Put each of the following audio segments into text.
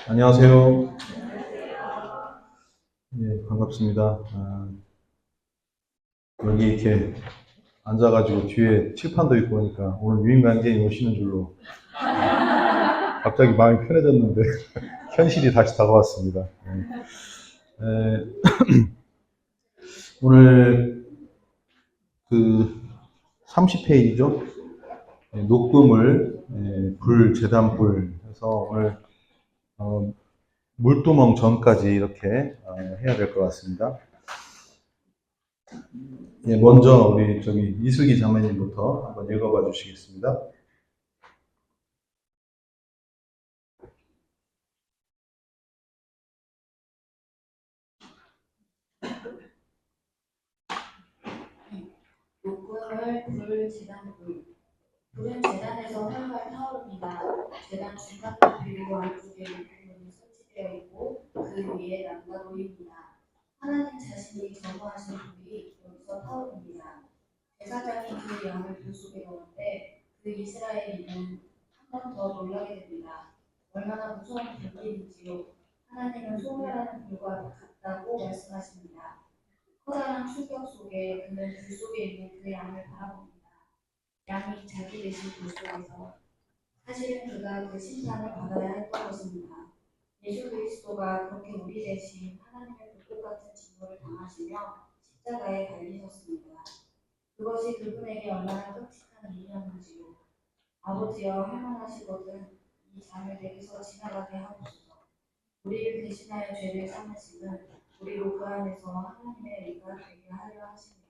안녕하세요. 예, 반갑습니다. 여기 이렇게 앉아가지고 뒤에 칠판도 있고 하니까 오늘 유인관계인 오시는 줄로 갑자기 마음이 편해졌는데 현실이 다시 다가왔습니다. 오늘 그 30페이지죠? 녹금을 재단불 해서 오늘 물두멍 전까지 이렇게 해야 될 것 같습니다. 예, 먼저 우리 이슬기 자매님부터 한번 읽어봐 주시겠습니다. 녹금을 불 재단불. 불은 재단에서 활활 타오릅니다. 재단 중간에 그리고 안쪽에 녹금이 설치되어 있고 그 위에 남과 보입니다. 하나님 자신이 점호하신 불이 여기서 타오릅니다. 제사장이 그 양을 불 속에 넣는데 그 이스라엘인은 한 번 더 놀라게 됩니다. 얼마나 무서운 불길인지요. 하나님은 소멸하는 불과 같다고 말씀하십니다. 커다란 충격 속에 그는 불 속에 있는 그 양을 바라봅니다. 양이 자기 대신 불 속에서 사실은 그가 그 심판을 받아야 할 것입니다. 예수 그리스도가 그렇게 우리 대신 하나님의 불꽃 같은 진노를 당하시며 십자가에 달리셨습니다. 그것이 그분에게 얼마나 끔찍한 일이었는지요. 아버지여 할만하시거든 이 잠을 내게서 지나가게 하옵소서. 우리를 대신하여 죄를 삼으시는 우리로 그 안에서 하나님의 의가 되게 하려 하십니다.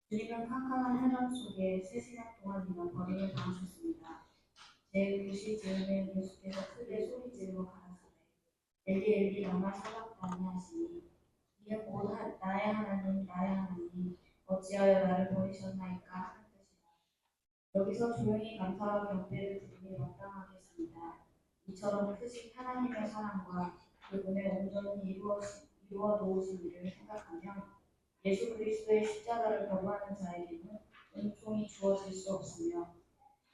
주님은 캄캄한 혈람 속에 3시간 동안이나 버림을 당하셨습니다. 제 글씨 지으면 예수께서 크게 소리 지르고 가라사대 엘리 엘리 라마 사박다니 하시니 이는 곧 나의 하나님 나의 하나님 어찌하여 나를 버리셨나이까 하는 뜻이다. 여기서 조용히 감사와 경배를 드리니 마땅하겠습니다. 이처럼 크신 하나님의 사랑과 그분의 온전히 이루어 놓으신 일을 생각하면 예수 그리스도의 십자가를 거부하는 자에게는 은총이 주어질 수 없으며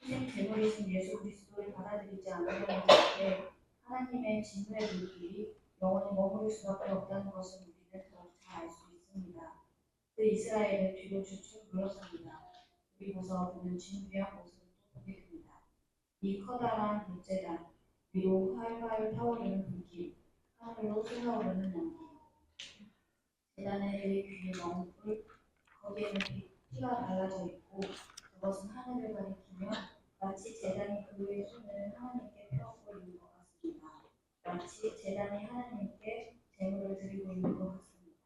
희생 제물이신 예수 그리스도를 받아들이지 않으려는 자에게 하나님의 진노의 불길이 영원히 머무를 수밖에 없다는 것을 우리는 더욱 잘 알 수 있습니다. 그 이스라엘은 뒤로 주춤 물러섭니다. 그리고서 그는 진귀한 모습을 또 보게 됩니다. 이 커다란 불제단 위로 활활 타오르는 불길, 하늘로 솟아오르는 연기, 재단의 귀에 넣은 불, 거기에는 피가 발라져 있고 그것은 하늘을 가리키며 마치 재단이 그 위에 손을 하나님께 펴고 있는 것 같습니다. 마치 재단이 하나님께 제물을 드리고 있는 것 같습니다.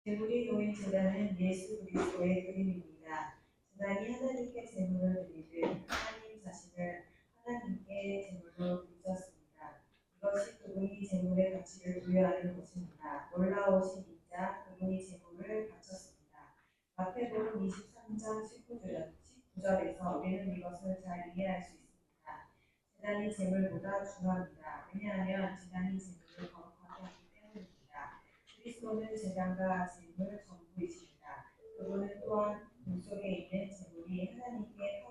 제물이 놓인 재단은 예수 그리스도의 그림입니다. 재단이 하나님께 제물을 드리듯 하나님 자신을 하나님께 제물로 드리셨습니다. 이것이 그분이 제물의 가치를 부여하는 것입니다. 놀라우신 이자 그분이 제물을 바쳤습니다. 마태복음 23장 19절에서 우리는 이것을 잘 이해할 수 있습니다. 재단이 제물보다 중요합니다. 왜냐하면 재단이 제물을 거룩하게 하기 때문입니다. 그리스도는 재단과 제물 전부이십니다. 그분은 또한 물속에 있는 제물이 하나님께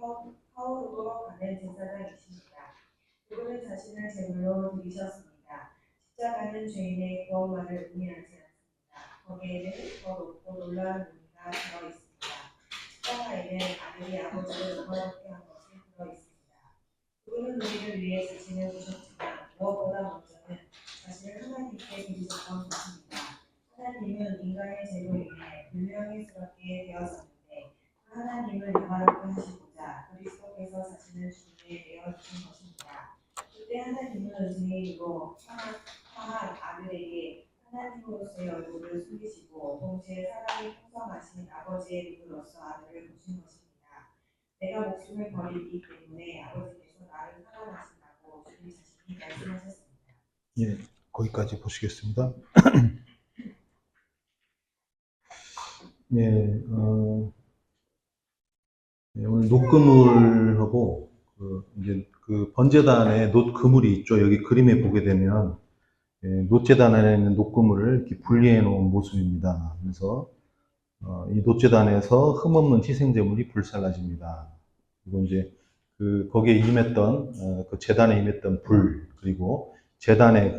타오르도록 하는 제사장이십니다. 그분은 자신을 제물로 드리셨습니다. 십자가는 죄인의 구원만을 의미하지 않습니다. 거기에는 더 높고 놀라운 의미가 들어있습니다. 십자가에는 아들이 아버지를 영화롭게 한 것이 들어있습니다. 그분은 우리를 위해 자신을 주셨지만 무엇보다 먼저는 자신을 하나님께 드리셨던 것입니다. 하나님은 인간의 죄로 인해 불명예스럽게 되었었는데 그 하나님을 영화롭게 하시고자 그리스도께서 자신을 죽음에 내어주신 것입니다. 그때 하나님은 은혜의 이로 상한 아들에게 하나님으로서의 얼굴을 숨기시고 동시에 사랑이 풍성하신 아버지의 눈으로서 아들을 보신 것입니다. 내가 목숨을 버리기 때문에 아버지께서 나를 사랑하신다고 주님 자신이 말씀하셨습니다. 예, 거기까지 보시겠습니다. 예, 오늘 녹그물하고 이제 그 번제단에 놋그물이 있죠. 여기 그림에 보게 되면 놋제단 안에 있는 녹그물을 이렇게 분리해 놓은 모습입니다. 그래서 이 놋제단에서 흠없는 희생제물이 불살라집니다. 그리고 이제 거기에 임했던, 그 제단에 임했던 불, 그리고 제단의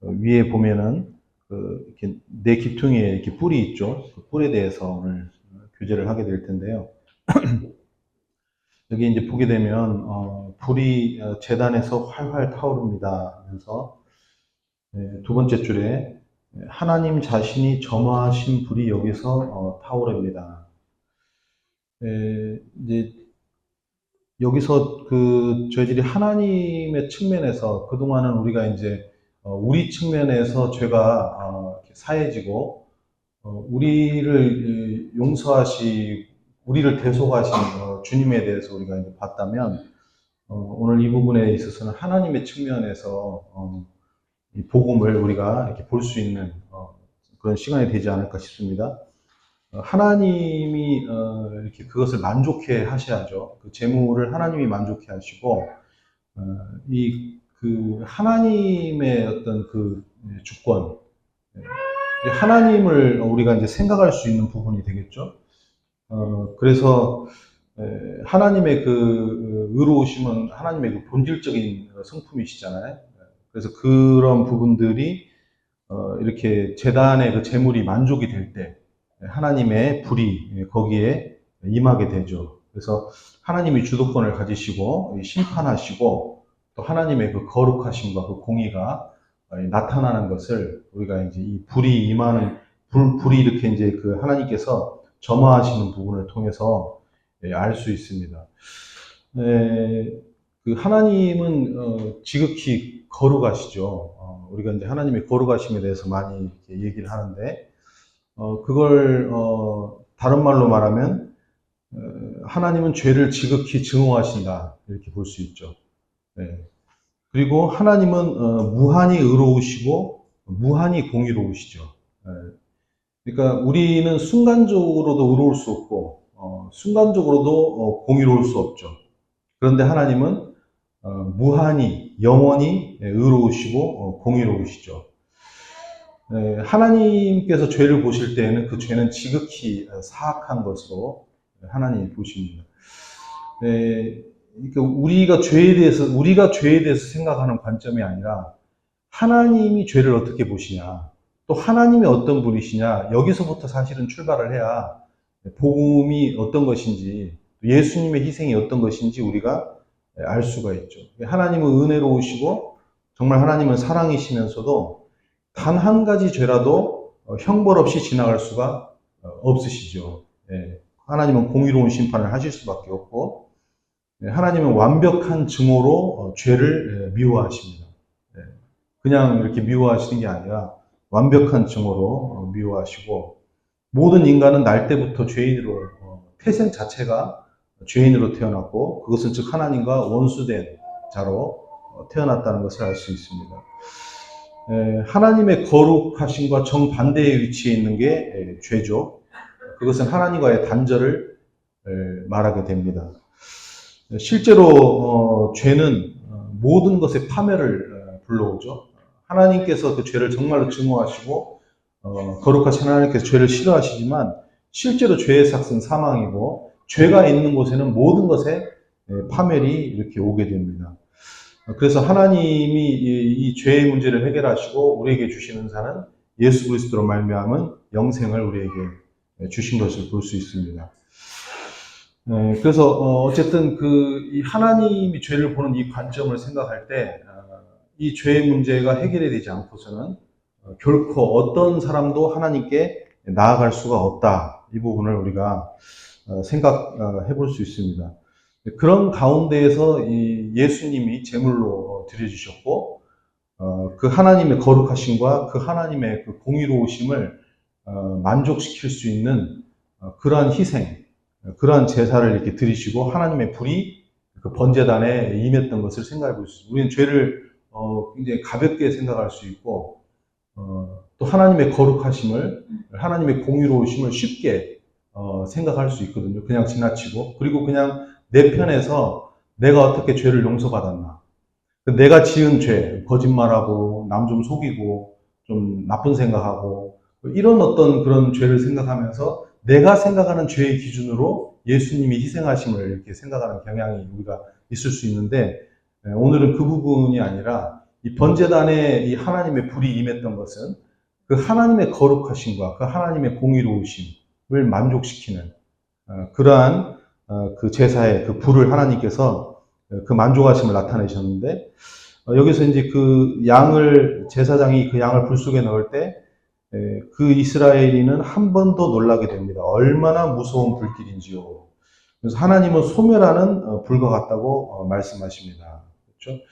위에 보면은, 이렇게 네 기퉁이에 이렇게 뿔이 있죠. 그 뿔에 대해서 오늘 교제를 하게 될 텐데요. 여기 이제 보게 되면, 불이 제단에서 활활 타오릅니다 하면서, 두 번째 줄에, 하나님 자신이 점화하신 불이 여기서 타오릅니다. 이제 여기서 저희들이 하나님의 측면에서 그동안은 우리가 이제 우리 측면에서 죄가 이렇게 사해지고 우리를 우리를 대속하신 주님에 대해서 우리가 이제 봤다면 오늘 이 부분에 있어서는 하나님의 측면에서 이 복음을 우리가 이렇게 볼 수 있는 그런 시간이 되지 않을까 싶습니다. 하나님이 이렇게 그것을 만족해 하셔야죠. 그 재물을 하나님이 만족해 하시고 하나님의 어떤 주권, 하나님을 우리가 이제 생각할 수 있는 부분이 되겠죠. 그래서 하나님의 의로우심은 하나님의 본질적인 성품이시잖아요. 그래서 그런 부분들이 이렇게 제단의 재물이 만족이 될 때 하나님의 불이 거기에 임하게 되죠. 그래서 하나님이 주도권을 가지시고 심판하시고 또 하나님의 거룩하심과 공의가 나타나는 것을 우리가 이제 이 불이 임하는 불이 이렇게 이제 하나님께서 점화하시는 부분을 통해서 알 수 있습니다. 하나님은 지극히 거룩하시죠. 우리가 이제 하나님의 거룩하심에 대해서 많이 이렇게 얘기를 하는데 그걸 다른 말로 말하면 하나님은 죄를 지극히 증오하신다 이렇게 볼 수 있죠. 그리고 하나님은 무한히 의로우시고 무한히 공의로우시죠. 그러니까 우리는 순간적으로도 의로울 수 없고 순간적으로도 공의로울 수 없죠. 그런데 하나님은 무한히 영원히 의로우시고 공의로우시죠. 하나님께서 죄를 보실 때에는 그 죄는 지극히 사악한 것으로 하나님이 보십니다. 그러니까 우리가 죄에 대해서 생각하는 관점이 아니라 하나님이 죄를 어떻게 보시냐, 또 하나님이 어떤 분이시냐, 여기서부터 사실은 출발을 해야 복음이 어떤 것인지, 예수님의 희생이 어떤 것인지 우리가 알 수가 있죠. 하나님은 은혜로우시고 정말 하나님은 사랑이시면서도 단 한 가지 죄라도 형벌 없이 지나갈 수가 없으시죠. 하나님은 공의로운 심판을 하실 수밖에 없고 하나님은 완벽한 증오로 죄를 미워하십니다. 그냥 이렇게 미워하시는 게 아니라 완벽한 증오로 미워하시고 모든 인간은 날 때부터 죄인으로 태생 자체가 죄인으로 태어났고 그것은 즉 하나님과 원수된 자로 태어났다는 것을 알 수 있습니다. 하나님의 거룩하심과 정반대의 위치에 있는 게 죄죠. 그것은 하나님과의 단절을 말하게 됩니다. 실제로 죄는 모든 것의 파멸을 불러오죠. 하나님께서 그 죄를 정말로 증오하시고 거룩하신 하나님께서 죄를 싫어하시지만 실제로 죄의 삭은 사망이고 죄가 있는 곳에는 모든 것의 파멸이 이렇게 오게 됩니다. 그래서 하나님이 이 죄의 문제를 해결하시고 우리에게 주시는 사는 예수 그리스도로 말미암은 영생을 우리에게 주신 것을 볼 수 있습니다. 그래서 어쨌든 이 하나님이 죄를 보는 이 관점을 생각할 때 이 죄의 문제가 해결이 되지 않고서는 결코 어떤 사람도 하나님께 나아갈 수가 없다. 이 부분을 우리가 생각해 볼 수 있습니다. 그런 가운데에서 이 예수님이 제물로 드려주셨고 그 하나님의 거룩하심과 그 하나님의 그 공의로우심을 만족시킬 수 있는 그러한 희생, 그러한 제사를 이렇게 드리시고 하나님의 불이 그 번제단에 임했던 것을 생각해 볼 수 있습니다. 우리는 죄를 굉장히 가볍게 생각할 수 있고 또 하나님의 거룩하심을, 하나님의 공의로우심을 쉽게 생각할 수 있거든요. 그냥 지나치고 그리고 그냥 내 편에서 내가 어떻게 죄를 용서받았나, 내가 지은 죄, 거짓말하고 남 좀 속이고 좀 나쁜 생각하고 이런 어떤 그런 죄를 생각하면서 내가 생각하는 죄의 기준으로 예수님이 희생하심을 이렇게 생각하는 경향이 우리가 있을 수 있는데, 오늘은 그 부분이 아니라 이 번제단에 이 하나님의 불이 임했던 것은 그 하나님의 거룩하심과 그 하나님의 공의로우심을 만족시키는 그러한 그 제사의 그 불을 하나님께서 그 만족하심을 나타내셨는데, 여기서 이제 그 양을, 제사장이 그 양을 불 속에 넣을 때 그 이스라엘인은 한 번 더 놀라게 됩니다. 얼마나 무서운 불길인지요. 그래서 하나님은 소멸하는 불과 같다고 말씀하십니다. 그렇죠?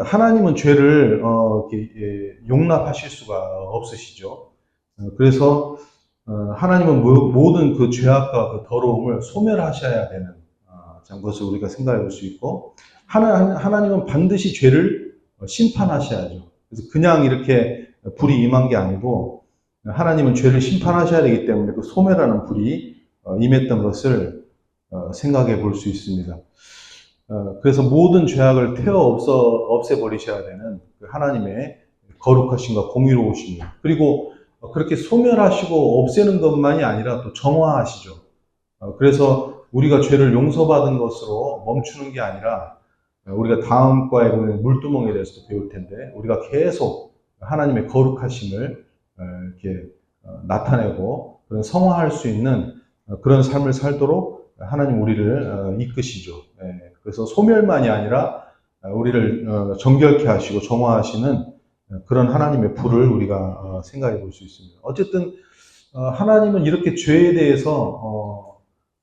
하나님은 죄를 이렇게 용납하실 수가 없으시죠. 그래서 하나님은 모든 그 죄악과 그 더러움을 소멸하셔야 되는 것을 우리가 생각해 볼 수 있고, 하나님은 반드시 죄를 심판하셔야죠. 그래서 그냥 이렇게 불이 임한 게 아니고 하나님은 죄를 심판하셔야 되기 때문에 그 소멸하는 불이 임했던 것을 생각해 볼 수 있습니다. 그래서 모든 죄악을 태워 없애버리셔야 되는 그 하나님의 거룩하심과 공의로우심이, 그리고 그렇게 소멸하시고 없애는 것만이 아니라 또 정화하시죠. 그래서 우리가 죄를 용서받은 것으로 멈추는 게 아니라, 우리가 다음 과에 보면 물두멍에 대해서도 배울 텐데, 우리가 계속 하나님의 거룩하심을 이렇게 나타내고 그런 성화할 수 있는 그런 삶을 살도록 하나님 우리를 이끄시죠. 그래서 소멸만이 아니라 우리를 정결케 하시고 정화하시는 그런 하나님의 불을 우리가 생각해 볼 수 있습니다. 어쨌든 하나님은 이렇게 죄에 대해서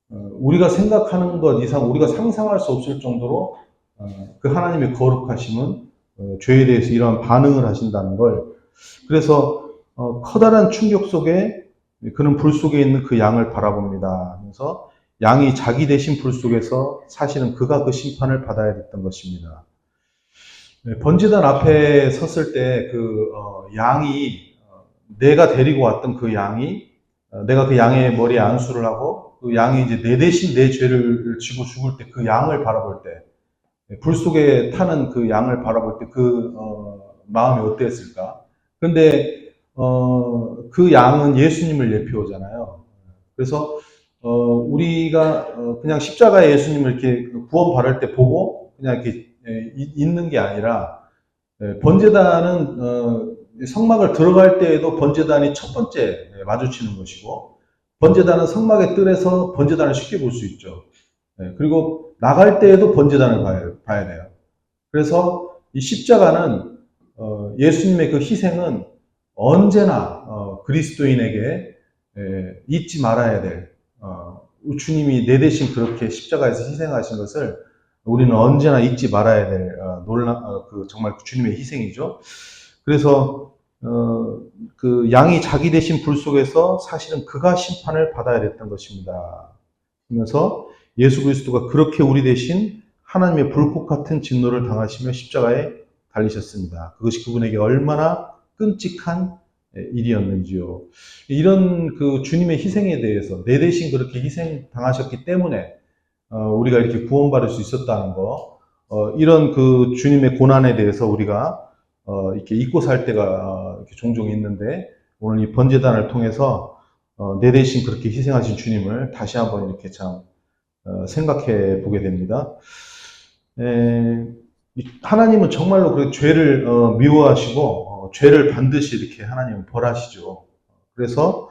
우리가 생각하는 것 이상 우리가 상상할 수 없을 정도로 그 하나님의 거룩하심은 죄에 대해서 이러한 반응을 하신다는 걸, 그래서 커다란 충격 속에 그는 불 속에 있는 그 양을 바라봅니다. 그래서 양이 자기 대신 불 속에서 사실은 그가 그 심판을 받아야 됐던 것입니다. 번제단 앞에 섰을 때 그 양이, 내가 데리고 왔던 그 양이, 내가 그 양의 머리에 안수를 하고 그 양이 이제 내 대신 내 죄를 지고 죽을 때 그 양을 바라볼 때, 불 속에 타는 그 양을 바라볼 때 그 마음이 어땠을까? 근데 그 양은 예수님을 예표하잖아요. 그래서 우리가 그냥 십자가에 예수님을 이렇게 구원 받을 때 보고 그냥 이렇게 있는 게 아니라, 번제단은 성막을 들어갈 때에도 번제단이 첫 번째 마주치는 것이고, 번제단은 성막의 뜰에서 번제단을 쉽게 볼 수 있죠. 그리고 나갈 때에도 번제단을 봐야 돼요. 그래서 이 십자가는 예수님의 그 희생은 언제나 그리스도인에게 잊지 말아야 될, 주님이 내 대신 그렇게 십자가에서 희생하신 것을 우리는 언제나 잊지 말아야 될 그 정말 주님의 희생이죠. 그래서 그 양이 자기 대신 불 속에서 사실은 그가 심판을 받아야 됐던 것입니다. 그러면서 예수 그리스도가 그렇게 우리 대신 하나님의 불꽃 같은 진노를 당하시며 십자가에 달리셨습니다. 그것이 그분에게 얼마나 끔찍한 일이었는지요. 이런 그 주님의 희생에 대해서, 내 대신 그렇게 희생 당하셨기 때문에 우리가 이렇게 구원받을 수 있었다는 거, 이런 그 주님의 고난에 대해서 우리가 이렇게 잊고 살 때가 이렇게 종종 있는데, 오늘 이 번제단을 통해서 내 대신 그렇게 희생하신 주님을 다시 한번 이렇게 참 생각해 보게 됩니다. 하나님은 정말로 그 죄를 미워하시고 죄를 반드시 이렇게 하나님은 벌하시죠. 그래서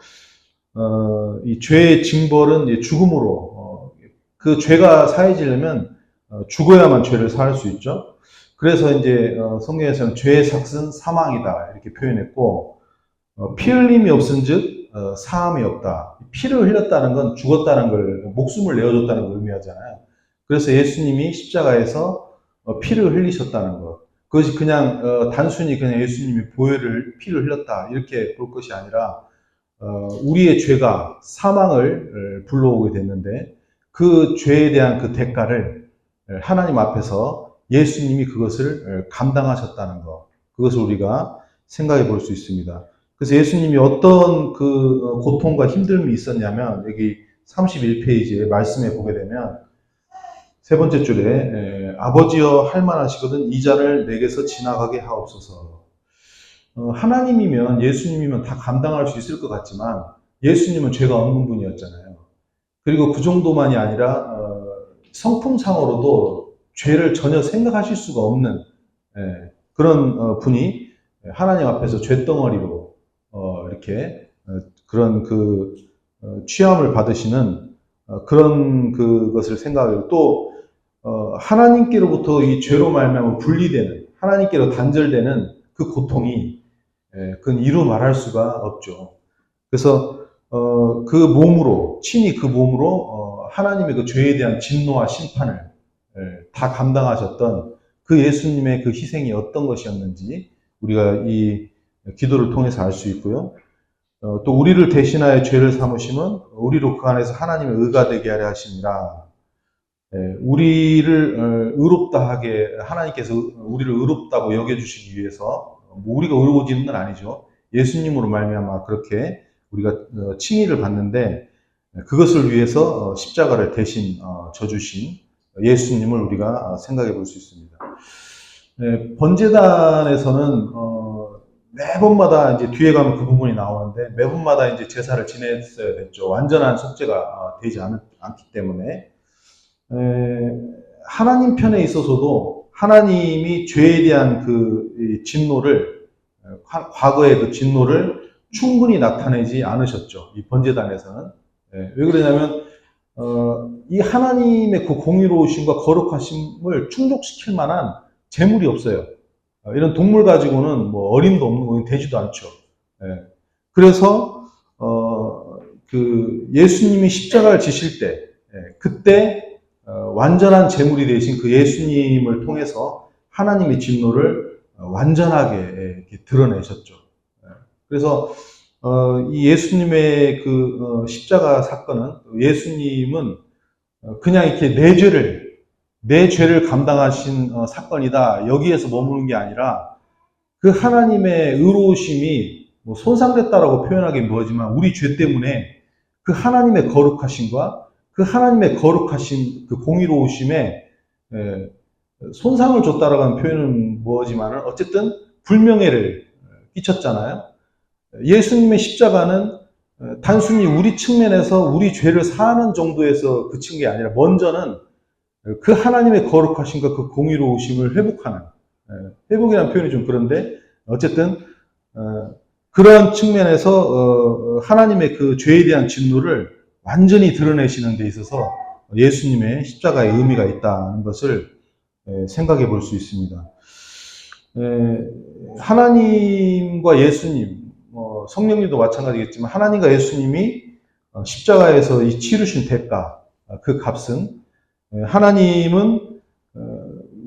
이 죄의 징벌은 죽음으로, 그 죄가 사해지려면 죽어야만 죄를 사할 수 있죠. 그래서 이제 성경에서는 죄의 삭은 사망이다 이렇게 표현했고, 피 흘림이 없은즉 사함이 없다. 피를 흘렸다는 건 죽었다는 걸, 목숨을 내어줬다는 걸 의미하잖아요. 그래서 예수님이 십자가에서 피를 흘리셨다는 것, 그것이 그냥 단순히 그냥 예수님이 피를 흘렸다 이렇게 볼 것이 아니라, 우리의 죄가 사망을 불러오게 됐는데 그 죄에 대한 그 대가를 하나님 앞에서 예수님이 그것을 감당하셨다는 것, 그것을 우리가 생각해 볼 수 있습니다. 그래서 예수님이 어떤 그 고통과 힘듦이 있었냐면, 여기 31페이지에 말씀해 보게 되면 세 번째 줄에 아버지여 할 만하시거든 이 잔을 내게서 지나가게 하옵소서. 하나님이면, 예수님이면 다 감당할 수 있을 것 같지만 예수님은 죄가 없는 분이었잖아요. 그리고 그 정도만이 아니라 성품상으로도 죄를 전혀 생각하실 수가 없는 그런 분이 하나님 앞에서 죄덩어리로 이렇게 그런 그 취함을 받으시는 그런 그것을 생각하고 또 하나님께로부터 이 죄로 말미암아 분리되는 하나님께로 단절되는 그 고통이 그건 이루 말할 수가 없죠. 그래서 그 몸으로 친히 그 몸으로 하나님의 그 죄에 대한 진노와 심판을 다 감당하셨던 그 예수님의 그 희생이 어떤 것이었는지 우리가 이 기도를 통해서 알 수 있고요. 또 우리를 대신하여 죄를 삼으심은 우리로 그 안에서 하나님의 의가 되게 하려 하심이라. 우리를 의롭다 하게 하나님께서 우리를 의롭다고 여겨주시기 위해서 뭐 우리가 의로워지는 건 아니죠. 예수님으로 말미암아 그렇게 우리가 칭의를 받는데 그것을 위해서 십자가를 대신 져주신 예수님을 우리가 생각해 볼 수 있습니다. 번제단에서는 매번마다 이제 뒤에 가면 그 부분이 나오는데 매번마다 이제 제사를 지냈어야 됐죠. 완전한 속죄가 되지 않기 때문에 하나님 편에 있어서도 하나님이 죄에 대한 그 진노를 과거의 그 진노를 충분히 나타내지 않으셨죠. 이 번제단에서는 왜 그러냐면 이 하나님의 그 공의로우심과 거룩하심을 충족시킬 만한 재물이 없어요. 이런 동물 가지고는 뭐 어림도 없는 거긴 되지도 않죠. 그래서 그 예수님이 십자가를 지실 때 그때 완전한 제물이 되신 그 예수님을 통해서 하나님의 진노를 완전하게 이렇게 드러내셨죠. 그래서 이 예수님의 그 십자가 사건은 예수님은 그냥 이렇게 내 죄를 감당하신 사건이다. 여기에서 머무는 게 아니라 그 하나님의 의로우심이 뭐 손상됐다라고 표현하기는 뭐지만 우리 죄 때문에 그 하나님의 거룩하심과 그 하나님의 거룩하신 그 공의로우심에 손상을 줬다라고 하는 표현은 뭐지만 어쨌든 불명예를 끼쳤잖아요. 예수님의 십자가는 단순히 우리 측면에서 우리 죄를 사하는 정도에서 그친 게 아니라 먼저는 그 하나님의 거룩하심과 그 공의로우심을 회복하는 회복이라는 표현이 좀 그런데 어쨌든 그러한 측면에서 하나님의 그 죄에 대한 진노를 완전히 드러내시는 데 있어서 예수님의 십자가의 의미가 있다는 것을 생각해 볼 수 있습니다. 하나님과 예수님, 성령님도 마찬가지겠지만 하나님과 예수님이 십자가에서 이 치르신 대가, 그 값은 하나님은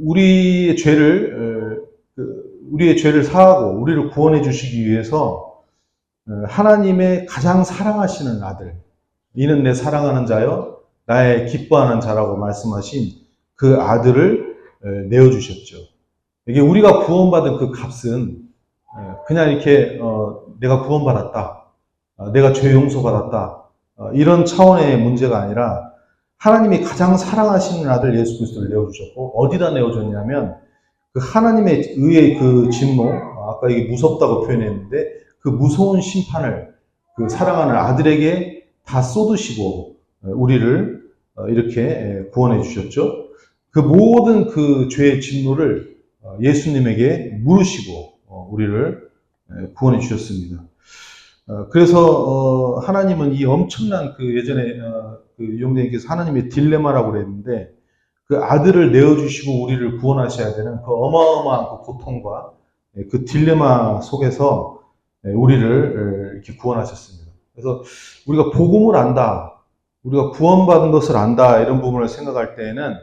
우리의 죄를 사하고 우리를 구원해 주시기 위해서 하나님의 가장 사랑하시는 아들, 이는 내 사랑하는 자여 나의 기뻐하는 자라고 말씀하신 그 아들을 내어주셨죠. 이게 우리가 구원받은 그 값은 그냥 이렇게 내가 구원받았다, 내가 죄 용서받았다 이런 차원의 문제가 아니라 하나님이 가장 사랑하시는 아들 예수 그리스도를 내어주셨고 어디다 내어줬냐면 그 하나님의 의의 그 진노, 아까 이게 무섭다고 표현했는데 그 무서운 심판을 그 사랑하는 아들에게 다 쏟으시고 우리를 이렇게 구원해 주셨죠. 그 모든 그 죄의 진노를 예수님에게 물으시고 우리를 구원해 주셨습니다. 그래서 하나님은 이 엄청난 그 예전에 그 용대님께서 하나님의 딜레마라고 그랬는데 그 아들을 내어주시고 우리를 구원하셔야 되는 그 어마어마한 그 고통과 그 딜레마 속에서 우리를 이렇게 구원하셨습니다. 그래서 우리가 복음을 안다, 우리가 구원받은 것을 안다 이런 부분을 생각할 때에는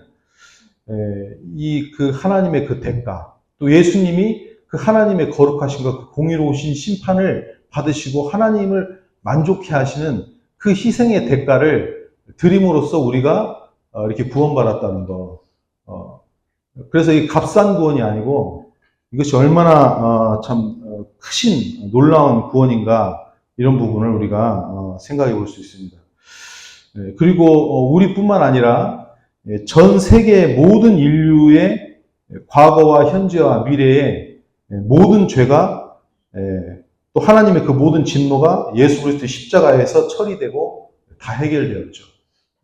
이 그 하나님의 그 대가, 또 예수님이 그 하나님의 거룩하심과 그 공의로우신 심판을 받으시고 하나님을 만족해 하시는 그 희생의 대가를 드림으로써 우리가 이렇게 구원받았다는 거. 그래서 이 값싼 구원이 아니고 이것이 얼마나 참 크신 놀라운 구원인가 이런 부분을 우리가 생각해 볼 수 있습니다. 그리고 우리뿐만 아니라 전 세계 모든 인류의 과거와 현재와 미래의 모든 죄가 또 하나님의 그 모든 진노가 예수 그리스도의 십자가에서 처리되고 다 해결되었죠.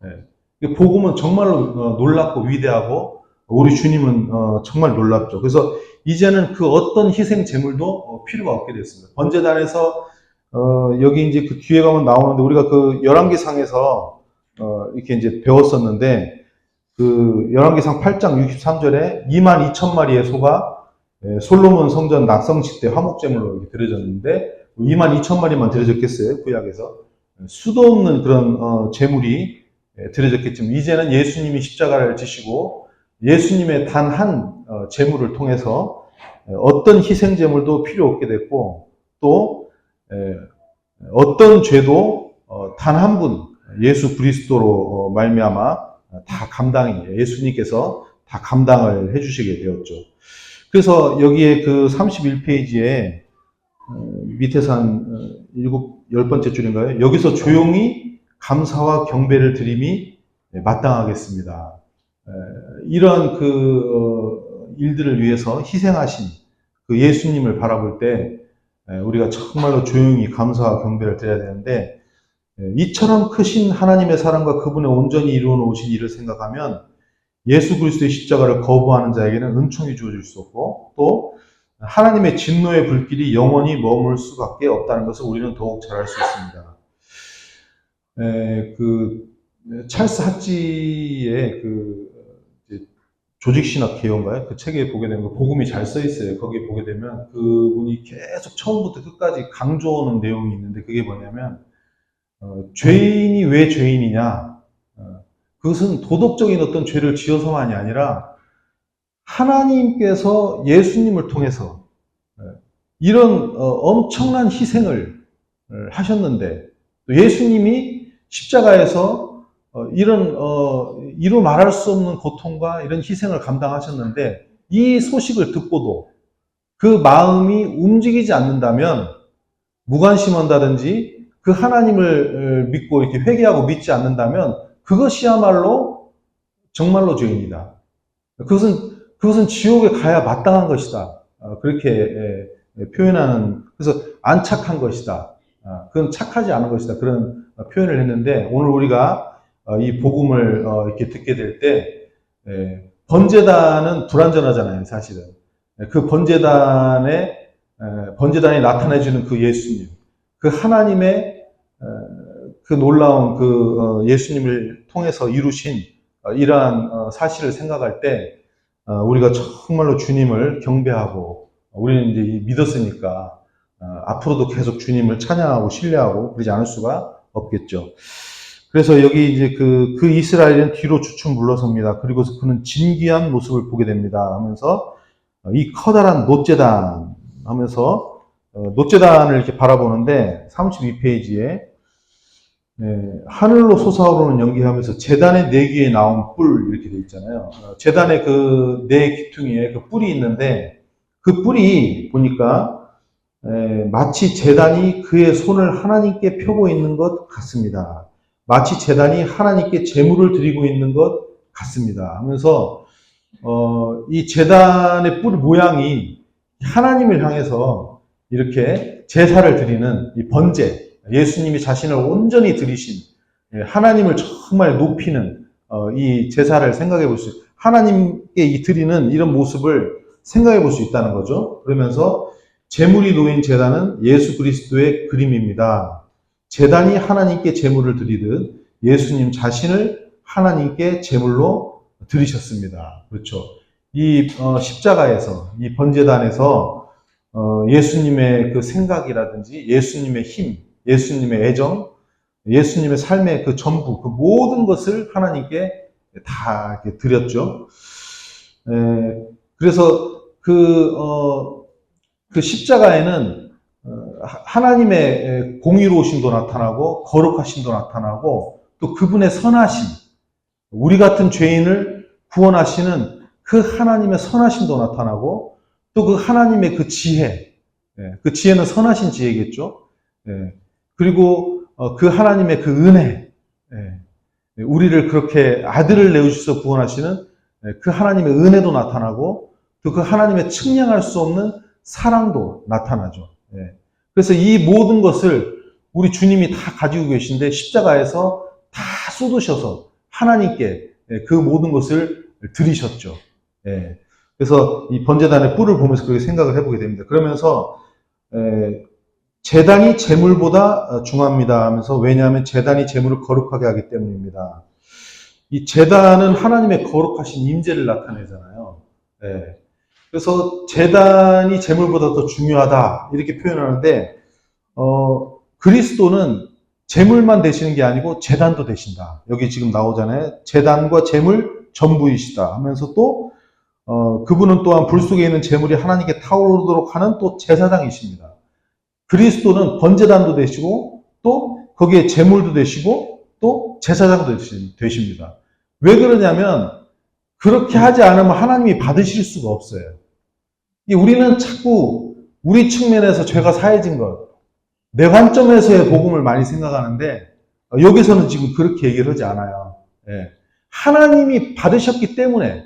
예. 복음은 정말로 놀랍고 위대하고 우리 주님은 정말 놀랍죠. 그래서 이제는 그 어떤 희생 제물도 필요가 없게 됐습니다. 번제단에서 여기 이제 그 뒤에 가면 나오는데 우리가 그 열왕기상에서 이렇게 이제 배웠었는데 그 열왕기상 8장 63절에 22,000마리의 소가 솔로몬 성전 낙성식 때 화목제물로 이렇게 드려졌는데 22,000마리만 드려졌겠어요? 구약에서 수도 없는 그런 제물이 드려졌겠지만 이제는 예수님이 십자가를 지시고 예수님의 단 한 제물을 통해서 어떤 희생 제물도 필요 없게 됐고 또 어떤 죄도 단 한 분 예수 그리스도로 말미암아 다 감당이 예수님께서 다 감당을 해주시게 되었죠. 그래서 여기에 그 31페이지에 밑에서 한 10번째 줄인가요? 여기서 조용히 감사와 경배를 드림이 마땅하겠습니다. 이런 그 일들을 위해서 희생하신 그 예수님을 바라볼 때 우리가 정말로 조용히 감사와 경배를 드려야 되는데 이처럼 크신 하나님의 사랑과 그분의 온전히 이루어 놓으신 일을 생각하면 예수 그리스도의 십자가를 거부하는 자에게는 은총이 주어질 수 없고 또 하나님의 진노의 불길이 영원히 머물 수밖에 없다는 것을 우리는 더욱 잘 알 수 있습니다. 그 찰스 하찌의 그 조직신학 개요인가요? 그 책에 보게 되면 복음이 잘 써 있어요. 거기에 보게 되면 그분이 계속 처음부터 끝까지 강조하는 내용이 있는데 그게 뭐냐면 죄인이 왜 죄인이냐? 그것은 도덕적인 어떤 죄를 지어서만이 아니라 하나님께서 예수님을 통해서 이런 엄청난 희생을 하셨는데 또 예수님이 십자가에서 이런 이루 말할 수 없는 고통과 이런 희생을 감당하셨는데 이 소식을 듣고도 그 마음이 움직이지 않는다면 무관심한다든지 그 하나님을 믿고 이렇게 회개하고 믿지 않는다면 그것이야말로 정말로 죄입니다. 그것은 지옥에 가야 마땅한 것이다. 그렇게 표현하는, 그래서 안 착한 것이다. 그건 착하지 않은 것이다. 그런 표현을 했는데 오늘 우리가 이 복음을 이렇게 듣게 될 때 번제단은 불완전하잖아요, 사실은. 그 번제단이 나타내주는 그 예수님, 그 하나님의 그 놀라운 그 예수님을 통해서 이루신 이러한 사실을 생각할 때 우리가 정말로 주님을 경배하고 우리는 이제 믿었으니까 앞으로도 계속 주님을 찬양하고 신뢰하고 그러지 않을 수가 없겠죠. 그래서 여기 이제 그 이스라엘은 뒤로 주춤 물러섭니다. 그리고서 그는 진귀한 모습을 보게 됩니다. 하면서 이 커다란 놋제단 하면서 놋제단을 이렇게 바라보는데 32페이지에 하늘로 솟아오르는 연기하면서 제단의 네 귀에 나온 뿔 이렇게 돼 있잖아요. 제단의 그 네 귀퉁이에 그 뿔이 있는데 그 뿔이 보니까 마치 제단이 그의 손을 하나님께 펴고 있는 것 같습니다. 마치 제단이 하나님께 제물을 드리고 있는 것 같습니다. 하면서 이 제단의 뿔 모양이 하나님을 향해서 이렇게 제사를 드리는 이 번제, 예수님이 자신을 온전히 드리신 하나님을 정말 높이는 이 제사를 생각해 볼 수 있어요. 하나님께 이 드리는 이런 모습을 생각해 볼 수 있다는 거죠. 그러면서 제물이 놓인 제단은 예수 그리스도의 그림입니다. 제단이 하나님께 제물을 드리듯 예수님 자신을 하나님께 제물로 드리셨습니다. 그렇죠. 이 십자가에서, 이 번제단에서 예수님의 그 생각이라든지 예수님의 힘, 예수님의 애정, 예수님의 삶의 그 전부, 그 모든 것을 하나님께 다 이렇게 드렸죠. 그래서 그 십자가에는 하나님의 공의로우심도 나타나고 거룩하심도 나타나고 또 그분의 선하심, 우리 같은 죄인을 구원하시는 그 하나님의 선하심도 나타나고 또 그 하나님의 그 지혜, 그 지혜는 선하신 지혜겠죠. 그리고 그 하나님의 그 은혜, 우리를 그렇게 아들을 내어주셔서 구원하시는 그 하나님의 은혜도 나타나고 또 그 하나님의 측량할 수 없는 사랑도 나타나죠. 그래서 이 모든 것을 우리 주님이 다 가지고 계신데 십자가에서 다 쏟으셔서 하나님께 그 모든 것을 드리셨죠. 예. 그래서 이 번제단의 뿔을 보면서 그렇게 생각을 해보게 됩니다. 그러면서 제단이 제물보다 중요합니다 하면서, 왜냐하면 제단이 제물을 거룩하게 하기 때문입니다. 이 제단은 하나님의 거룩하신 임재를 나타내잖아요. 예. 그래서 제단이 제물보다 더 중요하다 이렇게 표현하는데, 그리스도는 제물만 되시는 게 아니고 제단도 되신다. 여기 지금 나오잖아요. 제단과 제물 전부이시다 하면서 또 그분은 또한 불 속에 있는 제물이 하나님께 타오르도록 하는 또 제사장이십니다. 그리스도는 번제단도 되시고 또 거기에 제물도 되시고 또 제사장도 되십니다. 왜 그러냐면 그렇게 하지 않으면 하나님이 받으실 수가 없어요. 우리는 자꾸 우리 측면에서 죄가 사해진 것, 내 관점에서의 복음을 많이 생각하는데 여기서는 지금 그렇게 얘기를 하지 않아요. 예. 하나님이 받으셨기 때문에,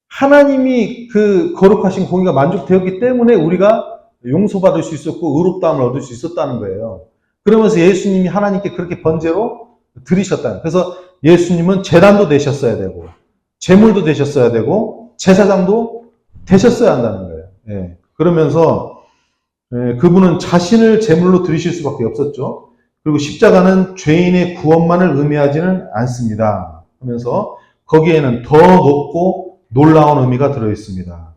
하나님이 그 거룩하신 공의가 만족되었기 때문에 우리가 용서받을 수 있었고 의롭다함을 얻을 수 있었다는 거예요. 그러면서 예수님이 하나님께 그렇게 번제로 드리셨다는. 그래서 예수님은 제단도 되셨어야 되고 제물도 되셨어야 되고 제사장도 되셨어야 한다는 거예요. 예. 그러면서 그분은 자신을 제물로 드리실 수밖에 없었죠. 그리고 십자가는 죄인의 구원만을 의미하지는 않습니다 하면서 거기에는 더 높고 놀라운 의미가 들어있습니다.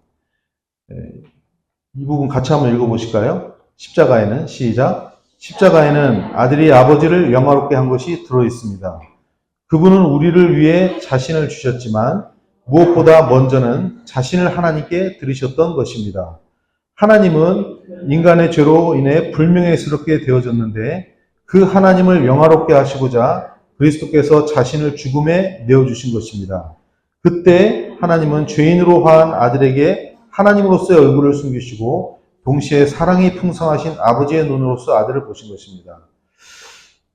이 부분 같이 한번 읽어보실까요? 십자가에는, 시작. 십자가에는 아들이 아버지를 영화롭게 한 것이 들어있습니다. 그분은 우리를 위해 자신을 주셨지만 무엇보다 먼저는 자신을 하나님께 드리셨던 것입니다. 하나님은 인간의 죄로 인해 불명예스럽게 되어졌는데 그 하나님을 영화롭게 하시고자 그리스도께서 자신을 죽음에 내어주신 것입니다. 그때 하나님은 죄인으로 화한 아들에게 하나님으로서의 얼굴을 숨기시고 동시에 사랑이 풍성하신 아버지의 눈으로서 아들을 보신 것입니다.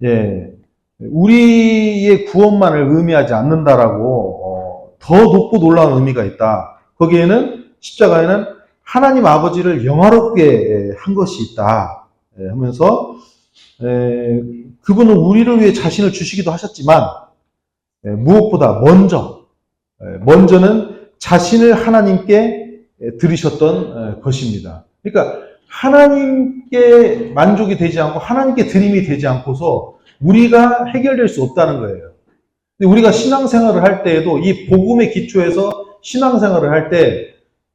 예, 우리의 구원만을 의미하지 않는다라고 더 높고 놀라운 의미가 있다. 거기에는 십자가에는 하나님 아버지를 영화롭게 한 것이 있다 하면서 그분은 우리를 위해 자신을 주시기도 하셨지만 무엇보다 먼저는 자신을 하나님께 드리셨던 것입니다. 그러니까 하나님께 만족이 되지 않고 하나님께 드림이 되지 않고서 우리가 해결될 수 없다는 거예요. 우리가 신앙생활을 할 때에도 이 복음의 기초에서 신앙생활을 할 때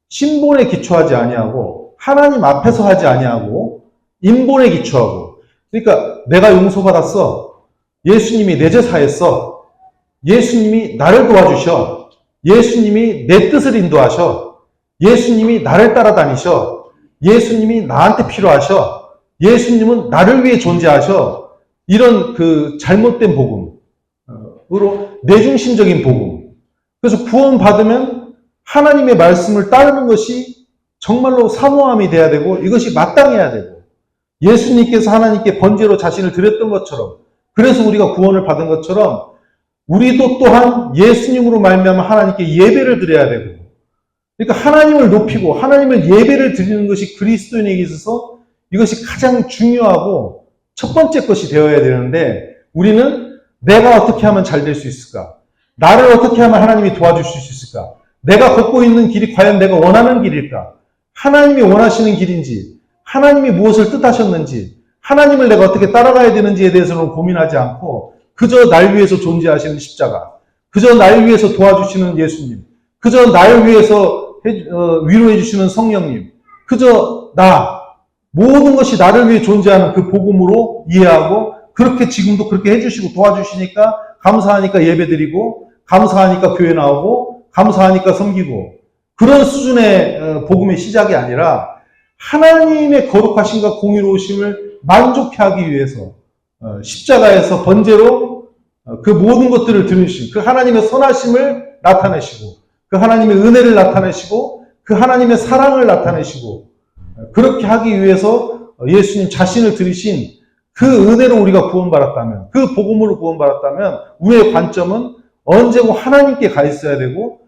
신본에 기초하지 아니하고 하나님 앞에서 하지 아니하고 인본에 기초하고, 그러니까 내가 용서받았어, 예수님이 내 죄 사했어, 예수님이 나를 도와주셔, 예수님이 내 뜻을 인도하셔, 예수님이 나를 따라다니셔, 예수님이 나한테 필요하셔, 예수님은 나를 위해 존재하셔, 이런 그 잘못된 복음으로 내중심적인 복음. 그래서 구원받으면 하나님의 말씀을 따르는 것이 정말로 사모함이 돼야 되고 이것이 마땅해야 되고, 예수님께서 하나님께 번제로 자신을 드렸던 것처럼, 그래서 우리가 구원을 받은 것처럼 우리도 또한 예수님으로 말미암아 하나님께 예배를 드려야 되고, 그러니까 하나님을 높이고 하나님을 예배를 드리는 것이 그리스도인에게 있어서 이것이 가장 중요하고 첫 번째 것이 되어야 되는데, 우리는 내가 어떻게 하면 잘 될 수 있을까? 나를 어떻게 하면 하나님이 도와주실 수 있을까? 내가 걷고 있는 길이 과연 내가 원하는 길일까? 하나님이 원하시는 길인지, 하나님이 무엇을 뜻하셨는지, 하나님을 내가 어떻게 따라가야 되는지에 대해서는 고민하지 않고 그저 날 위해서 존재하시는 십자가, 그저 날 위해서 도와주시는 예수님, 그저 날 위해서 위로해 주시는 성령님, 그저 모든 것이 나를 위해 존재하는 그 복음으로 이해하고, 그렇게 지금도 그렇게 해주시고 도와주시니까 감사하니까 예배드리고, 감사하니까 교회 나오고, 감사하니까 섬기고, 그런 수준의 복음의 시작이 아니라 하나님의 거룩하심과 공의로우심을 만족해 하기 위해서 십자가에서 번제로 그 모든 것들을 드리신 그 하나님의 선하심을 나타내시고, 그 하나님의 은혜를 나타내시고, 그 하나님의 사랑을 나타내시고, 그렇게 하기 위해서 예수님 자신을 드리신 그 은혜로 우리가 구원받았다면, 그 복음으로 구원받았다면 우리의 관점은 언제고 하나님께 가 있어야 되고,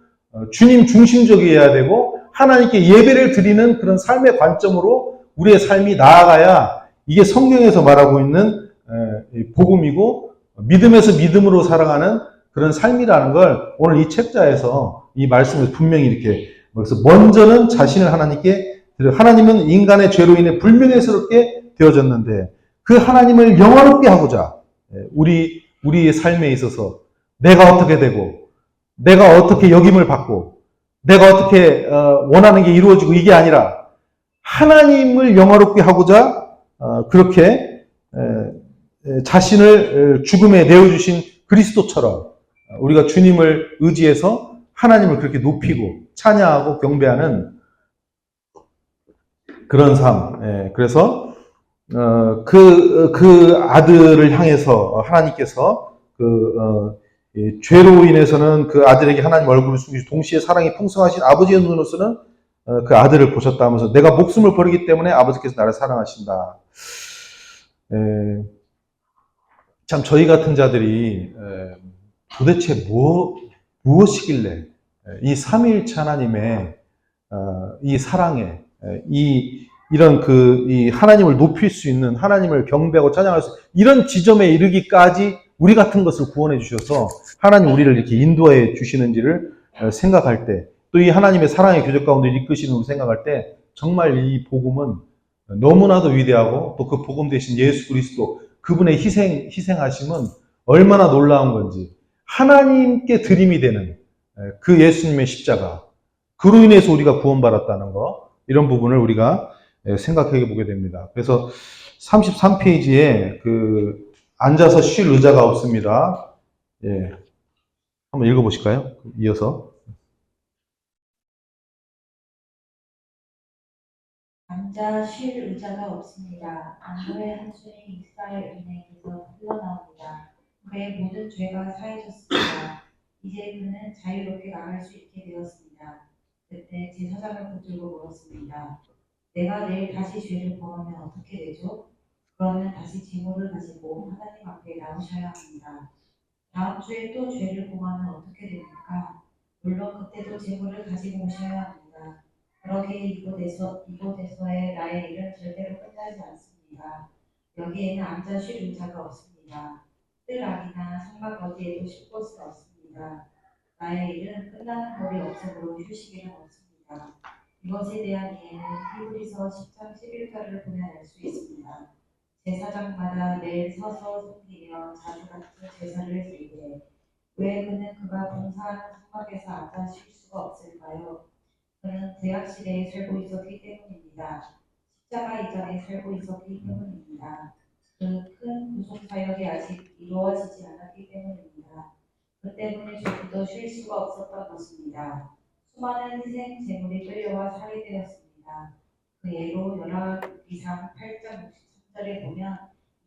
주님 중심적이어야 되고, 하나님께 예배를 드리는 그런 삶의 관점으로 우리의 삶이 나아가야 이게 성경에서 말하고 있는 이 복음이고 믿음에서 믿음으로 살아가는 그런 삶이라는 걸 오늘 이 책자에서 이 말씀을 분명히 이렇게 그래서 먼저는 자신을 하나님께 드려 하나님은 인간의 죄로 인해 불명예스럽게 되어졌는데 그 하나님을 영화롭게 하고자 우리의 삶에 있어서 내가 어떻게 되고 내가 어떻게 역임을 받고 내가 어떻게 원하는 게 이루어지고 이게 아니라 하나님을 영화롭게 하고자 그렇게 자신을 죽음에 내어주신 그리스도처럼 우리가 주님을 의지해서 하나님을 그렇게 높이고 찬양하고 경배하는 그런 삶. 그래서 그 아들을 향해서 하나님께서 죄로 인해서는 그 아들에게 하나님 얼굴을 숨기시고 동시에 사랑이 풍성하신 아버지의 눈으로서는 그 아들을 보셨다면서 내가 목숨을 버리기 때문에 아버지께서 나를 사랑하신다. 참 저희 같은 자들이 도대체 무엇이길래 이 삼위일체 하나님의 이 사랑에 이런 이 하나님을 높일 수 있는 하나님을 경배하고 찬양할 수 있는 이런 지점에 이르기까지 우리 같은 것을 구원해 주셔서 하나님 우리를 이렇게 인도해 주시는지를 생각할 때 또 이 하나님의 사랑의 교적 가운데 이끄시는 걸 생각할 때 정말 이 복음은 너무나도 위대하고 또 그 복음 대신 예수 그리스도 그분의 희생하심은 얼마나 놀라운 건지 하나님께 드림이 되는 그 예수님의 십자가 그로 인해서 우리가 구원받았다는 거 이런 부분을 우리가 생각해 보게 됩니다. 그래서 33페이지에 앉아서 쉴 의자가 없습니다. 예. 한번 읽어보실까요? 이어서. 앉아 쉴 의자가 없습니다. 안도의 한숨이 이스라엘 은행에서 흘러나옵니다. 그의 모든 죄가 사해졌습니다. 이제 그는 자유롭게 나갈 수 있게 되었습니다. 그때 제사장을 붙들고 물었습니다. 내가 내일 다시 죄를 범하면 어떻게 되죠? 그러면 다시 제물을 가지고 하나님 앞에 나오셔야 합니다. 다음 주에 또 죄를 범하면 어떻게 됩니까? 물론 그때도 제물을 가지고 오셔야 합니다. 그러기에 이곳에서의 나의 일은 절대로 끝나지 않습니다. 여기에는 앉아 쉴 의자가 없습니다. 뜰 아니나 성막 어디에도 쉴 곳은 없습니다. 나의 일은 끝나는 법이 없으므로 휴식에는 없습니다. 이것에 대한 이해는 히브리서 10장 11절을 보면 알 수 있습니다. 제사장마다 매일 서서 섬기며 자주 같은 제사를 드리되 왜 그는 그가 봉사하는 성막에서 앉아 쉴 수가 없을까요? 그는 구약 시대에 살고 있었기 때문입니다. 십자가 이전에 살고 있었기 때문입니다. 그 큰 구속 사역이 아직 이루어지지 않았기 때문입니다. 그 때문에 조금도 쉴 수가 없었던 것입니다. 수많은 희생 제물이 끌려와 살해되었습니다. 그 예로 열왕기상 8장 63절에 보면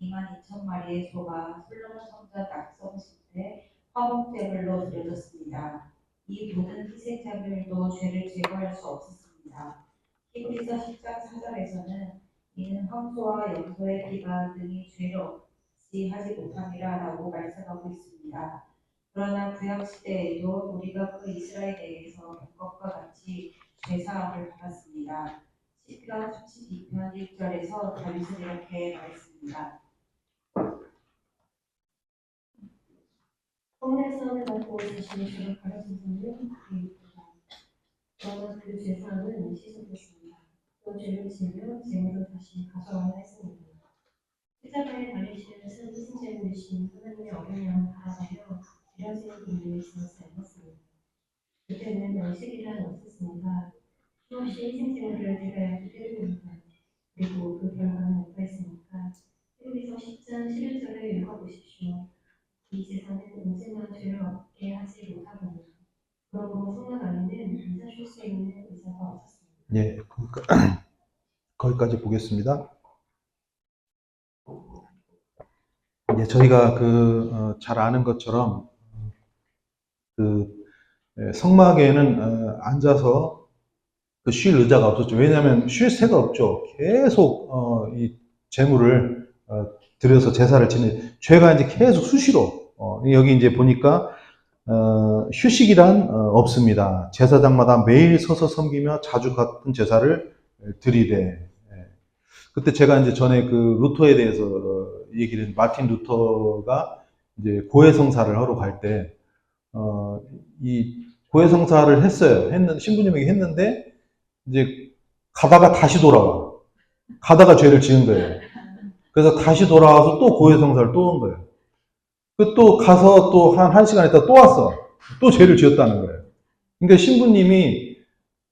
22,000마리의 소가 솔로몬 성전 낙성식 때 화목제물로 드려졌습니다. 이 모든 희생제물도 죄를 제거할 수 없었습니다. 히브리서 10장 4절에서는 이는 황소와 염소의 피가 능히 죄를 없이 하지 못함이라 라고 말씀하고 있습니다. 그러나 구약 시대에도 우리가 그 이스라엘 내에서 본 것과 같이 죄사함을 받았습니다. 시편 32편 1절에서 다윗은 이렇게 말했습니다. 성내성을 갖고 자신의 죄를 가려주는 그이다. 그러나 그 죄사함은 시속했습니다. 또 죄를 지으며 제물을 다시 가져와야 했습니다. 십자가에 달리시는 희생제물이신 하나님의 어린 양을 바라보며 드려지는 분들이 지나지 않았습니다. 그때는 양식이란 없었습니다. 수없이 희생제물을 드려야 드립니다. 그리고 그 결과는 뭐가 있습니까? 히브리서 10장 11절을 읽어보십시오. 이 세상은 언제나 죄를 없게 하지 못하거든요. 그러므로 성막 안에는 앉아쉴 수 있는 의자가 없었습니다. 예, 거기까지 보겠습니다. 예, 저희가 잘 아는 것처럼 성막에는 앉아서 쉴 의자가 없었죠. 왜냐하면 쉴 새가 없죠. 계속 이 제물을 들여서 제사를 지내 죄가 이제 계속 수시로 여기 이제 보니까 휴식이란 없습니다. 제사장마다 매일 서서 섬기며 자주 같은 제사를 드리되 그때 제가 이제 전에 그 루터에 대해서 얘기를, 마틴 루터가 이제 고해성사를 하러 갈 때, 이 고해성사를 했어요. 신부님에게 했는데, 이제 가다가 다시 돌아와. 가다가 죄를 지은 거예요. 그래서 다시 돌아와서 또 고해성사를 또 한 거예요. 그 또 가서 또 한 시간 있다 또 왔어. 또 죄를 지었다는 거예요. 그러니까 신부님이,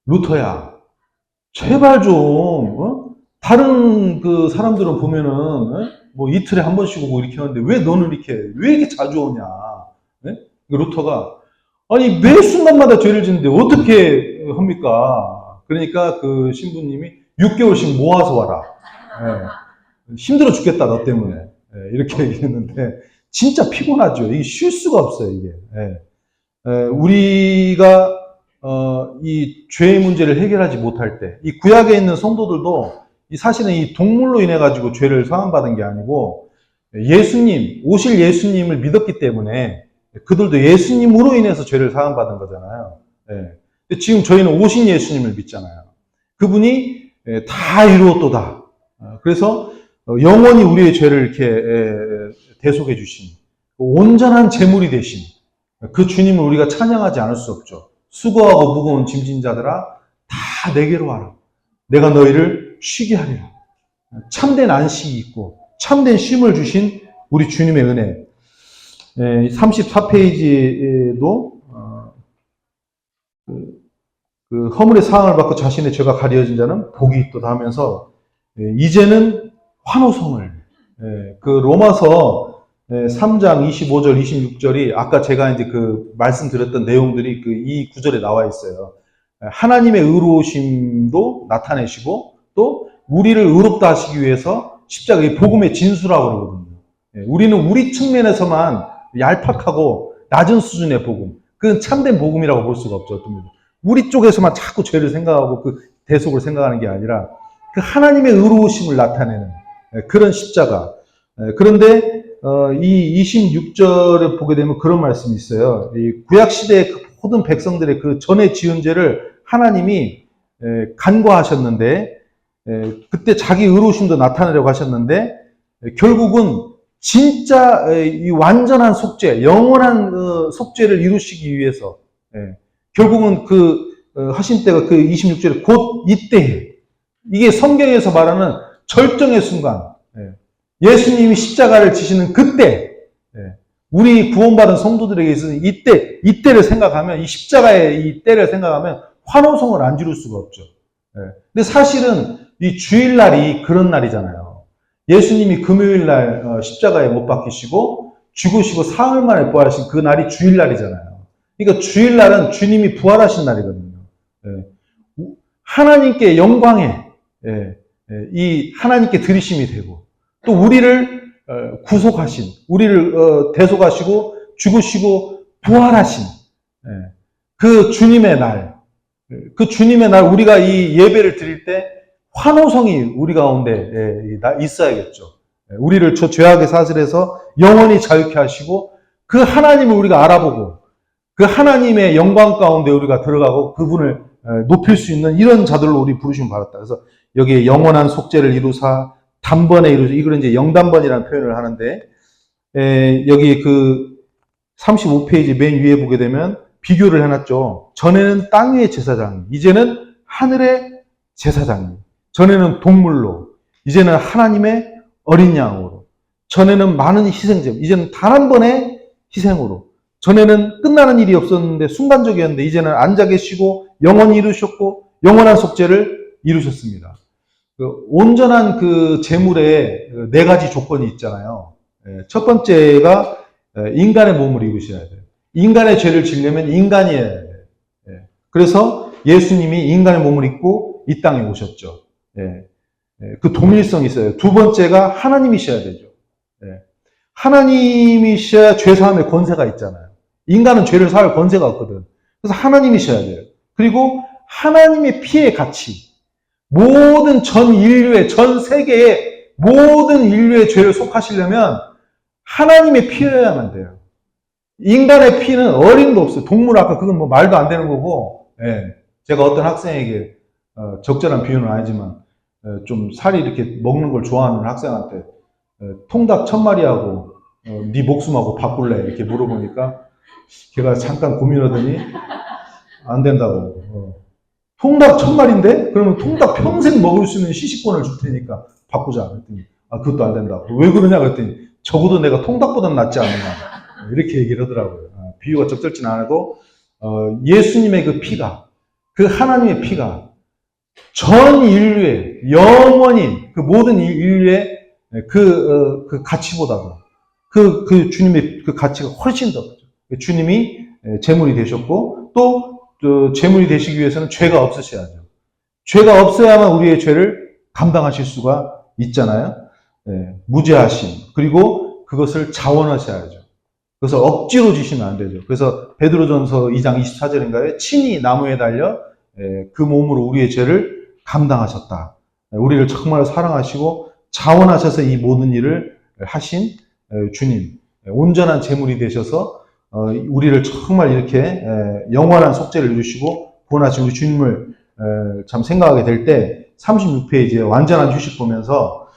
루터야, 제발 좀, 다른 그 사람들은 보면은, 뭐 이틀에 한 번씩 오고 이렇게 하는데 왜 너는 왜 이렇게 자주 오냐? 네? 루터가, 아니, 매 순간마다 죄를 짓는데 어떻게 합니까? 그러니까 그 신부님이 6개월씩 모아서 와라. 힘들어 죽겠다, 너 때문에. 이렇게 얘기했는데, 진짜 피곤하죠. 이게 쉴 수가 없어요, 이게. 우리가, 이 죄의 문제를 해결하지 못할 때, 이 구약에 있는 성도들도 사실은 이 동물로 인해가지고 죄를 사함받은 게 아니고, 오실 예수님을 믿었기 때문에 그들도 예수님으로 인해서 죄를 사함받은 거잖아요. 지금 저희는 오신 예수님을 믿잖아요. 그분이 다 이루었도다. 그래서 영원히 우리의 죄를 이렇게 대속해 주신 온전한 제물이 되신 그 주님을 우리가 찬양하지 않을 수 없죠. 수고하고 무거운 짐진 자들아 다 내게로 와라. 내가 너희를 쉬게 하리라. 참된 안식이 있고 참된 쉼을 주신 우리 주님의 은혜. 34페이지에도 그 허물의 사항을 받고 자신의 죄가 가려진 자는 복이 있도다 하면서 이제는 환호성을, 그 로마서 3장 25절 26절이 아까 제가 이제 그 말씀드렸던 내용들이 그 이 구절에 나와 있어요. 하나님의 의로우심도 나타내시고 또 우리를 의롭다 하시기 위해서 십자가의 복음의 진수라고 그러거든요. 우리는 우리 측면에서만 얄팍하고 낮은 수준의 복음, 그건 참된 복음이라고 볼 수가 없죠. 우리 쪽에서만 자꾸 죄를 생각하고 그 대속을 생각하는 게 아니라 그 하나님의 의로우심을 나타내는 그런 십자가. 그런데 이 26절에 보게 되면 그런 말씀이 있어요. 이 구약시대의 그 모든 백성들의 그 전에 지은 죄를 하나님이 간과하셨는데, 그때 자기 의로우심도 나타내려고 하셨는데, 결국은 진짜 이 완전한 속죄, 영원한 속죄를 이루시기 위해서 결국은 하신 때가 그 26절에 곧 이때, 이게 성경에서 말하는 절정의 순간, 예수님이 십자가를 지시는 그때, 우리 구원받은 성도들에게 있어서 이때를 생각하면, 이 십자가의 이 때를 생각하면 환호성을 안 지를 수가 없죠. 근데 사실은 이 주일날이 그런 날이잖아요. 예수님이 금요일날 십자가에 못 박히시고 죽으시고 사흘 만에 부활하신 그 날이 주일날이잖아요. 그러니까 주일날은 주님이 부활하신 날이거든요. 하나님께 영광에, 이 하나님께 드리심이 되고 또 우리를 구속하신, 우리를 대속하시고 죽으시고 부활하신 그 주님의 날, 우리가 이 예배를 드릴 때 환호성이 우리 가운데 있어야겠죠. 우리를 저 죄악의 사슬에서 영원히 자유케 하시고 그 하나님을 우리가 알아보고 그 하나님의 영광 가운데 우리가 들어가고 그분을 높일 수 있는 이런 자들로 우리 부르심을 받았다. 그래서 여기에 영원한 속죄를 이루사 단번에 이루사, 이걸 이제 영단번이라는 표현을 하는데, 여기 그 35페이지 맨 위에 보게 되면 비교를 해놨죠. 전에는 땅 위의 제사장, 이제는 하늘의 제사장. 전에는 동물로, 이제는 하나님의 어린 양으로. 전에는 많은 희생제, 이제는 단 한 번의 희생으로. 전에는 끝나는 일이 없었는데 순간적이었는데 이제는 앉아 계시고 영원히 이루셨고 영원한 속죄를 이루셨습니다. 온전한 그 제물에 네 가지 조건이 있잖아요. 첫 번째가 인간의 몸을 입으셔야 돼요. 인간의 죄를 지려면 인간이어야 돼요. 그래서 예수님이 인간의 몸을 입고 이 땅에 오셨죠. 그 동일성이 있어요. 두 번째가 하나님이셔야 되죠. 하나님이셔야 죄사함의 권세가 있잖아요. 인간은 죄를 사할 권세가 없거든. 그래서 하나님이셔야 돼요. 그리고 하나님의 피의 가치, 모든 전 세계의 모든 인류의 죄를 속하시려면 하나님의 피여야만 돼요. 인간의 피는 어림도 없어요. 동물 아까 그건 뭐 말도 안 되는 거고, 제가 어떤 학생에게 적절한 비유는 아니지만 좀 살이 이렇게 먹는 걸 좋아하는 학생한테 통닭 1000마리하고 네 목숨하고 바꿀래? 이렇게 물어보니까 걔가 잠깐 고민하더니 안 된다고. 통닭 1000마리인데? 그러면 통닭 평생 먹을 수 있는 시식권을 줄 테니까 바꾸자. 그랬더니 그것도 안 된다고. 왜 그러냐 그랬더니 적어도 내가 통닭보다는 낫지 않느냐. 이렇게 얘기를 하더라고요. 비유가 적절치는 않아도 예수님의 그 피가, 그 하나님의 피가 전 인류의 영원히 그 모든 인류의 그 가치보다도 그 주님의 그 가치가 훨씬 더 크죠. 주님이 제물이 되셨고 또 제물이 되시기 위해서는 죄가 없으셔야죠. 죄가 없어야만 우리의 죄를 감당하실 수가 있잖아요. 무죄하심 그리고 그것을 자원하셔야죠. 그래서 억지로 지시면 안 되죠. 그래서 베드로전서 2장 24절인가요? 친히 나무에 달려 그 몸으로 우리의 죄를 감당하셨다. 우리를 정말 사랑하시고 자원하셔서 이 모든 일을 하신 주님, 온전한 제물이 되셔서 우리를 정말 이렇게 영원한 속죄를 이루시고 구원하신 우리 주님을 참 생각하게 될 때 36페이지에 완전한 휴식 보면서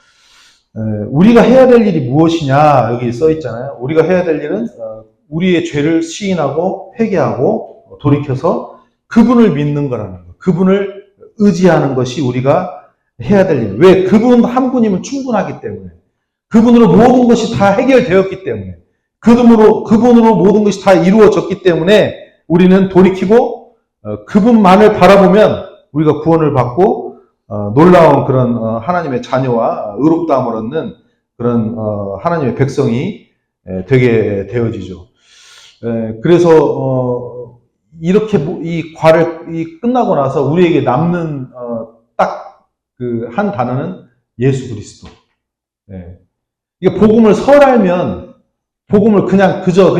우리가 해야 될 일이 무엇이냐 여기 써 있잖아요. 우리가 해야 될 일은 우리의 죄를 시인하고 회개하고 돌이켜서 그분을 믿는 거라는 거. 그분을 의지하는 것이 우리가 해야 될 일. 왜? 그분 한 분이면 충분하기 때문에. 그분으로 모든 것이 다 해결되었기 때문에. 그분으로 모든 것이 다 이루어졌기 때문에 우리는 돌이키고 그분만을 바라보면 우리가 구원을 받고 놀라운 그런 하나님의 자녀와 의롭다함을 얻는 그런 하나님의 백성이 되게 되어지죠. 그래서 이렇게 이 과를 끝나고 나서 우리에게 남는 딱 그 한 단어는 예수 그리스도. 이게 복음을 설알면 복음을 그저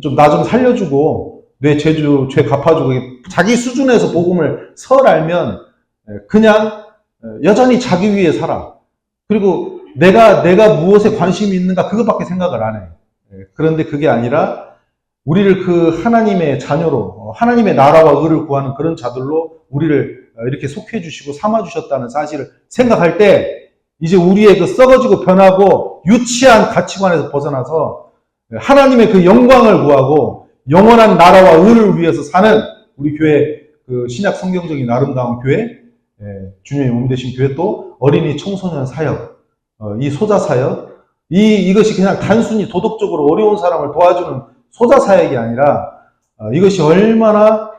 좀 나 좀 살려주고 내 죄 갚아주고 자기 수준에서 복음을 설알면 그냥 여전히 자기 위해 살아. 그리고 내가 무엇에 관심이 있는가 그것밖에 생각을 안 해. 그런데 그게 아니라 우리를 그 하나님의 자녀로 하나님의 나라와 의를 구하는 그런 자들로 우리를 이렇게 속해 주시고 삼아 주셨다는 사실을 생각할 때 이제 우리의 그 썩어지고 변하고 유치한 가치관에서 벗어나서 하나님의 그 영광을 구하고 영원한 나라와 의를 위해서 사는 우리 교회 그 신약 성경적인 아름다운 교회 주님의 몸 되신 교회 또 어린이 청소년 사역 이 소자 사역 이것이 그냥 단순히 도덕적으로 어려운 사람을 도와주는 소자 사역이 아니라 이것이 얼마나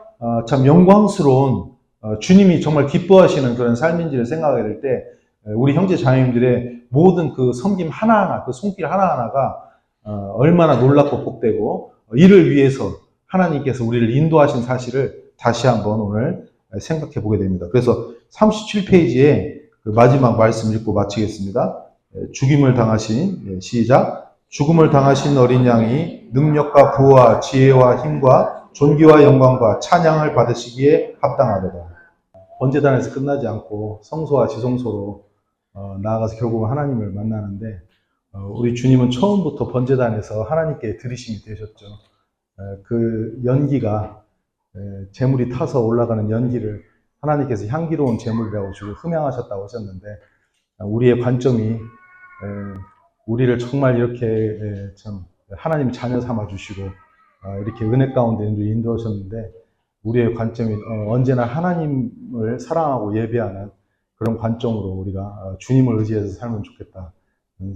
참 영광스러운 주님이 정말 기뻐하시는 그런 삶인지를 생각하게 될 때 우리 형제 자매님들의 모든 그 섬김 하나하나 그 손길 하나하나가 얼마나 놀랍고 복되고 이를 위해서 하나님께서 우리를 인도하신 사실을 다시 한번 오늘 생각해 보게 됩니다. 그래서 37페이지에 그 마지막 말씀 읽고 마치겠습니다. 죽임을 당하신 시작 죽음을 당하신 어린 양이 능력과 부와 지혜와 힘과 존귀와 영광과 찬양을 받으시기에 합당하도다. 번제단에서 끝나지 않고 성소와 지성소로 나아가서 결국은 하나님을 만나는데 우리 주님은 처음부터 번제단에서 하나님께 드리심이 되셨죠. 그 연기가 제물이 타서 올라가는 연기를 하나님께서 향기로운 제물이라고 주고 흠양하셨다고 하셨는데 우리의 관점이 우리를 정말 이렇게 참 하나님 자녀 삼아 주시고 이렇게 은혜 가운데 인도하셨는데 우리의 관점이 언제나 하나님을 사랑하고 예배하는 그런 관점으로 우리가 주님을 의지해서 살면 좋겠다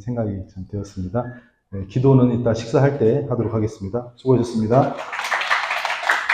생각이 참 되었습니다. 기도는 이따 식사할 때 하도록 하겠습니다. 수고하셨습니다.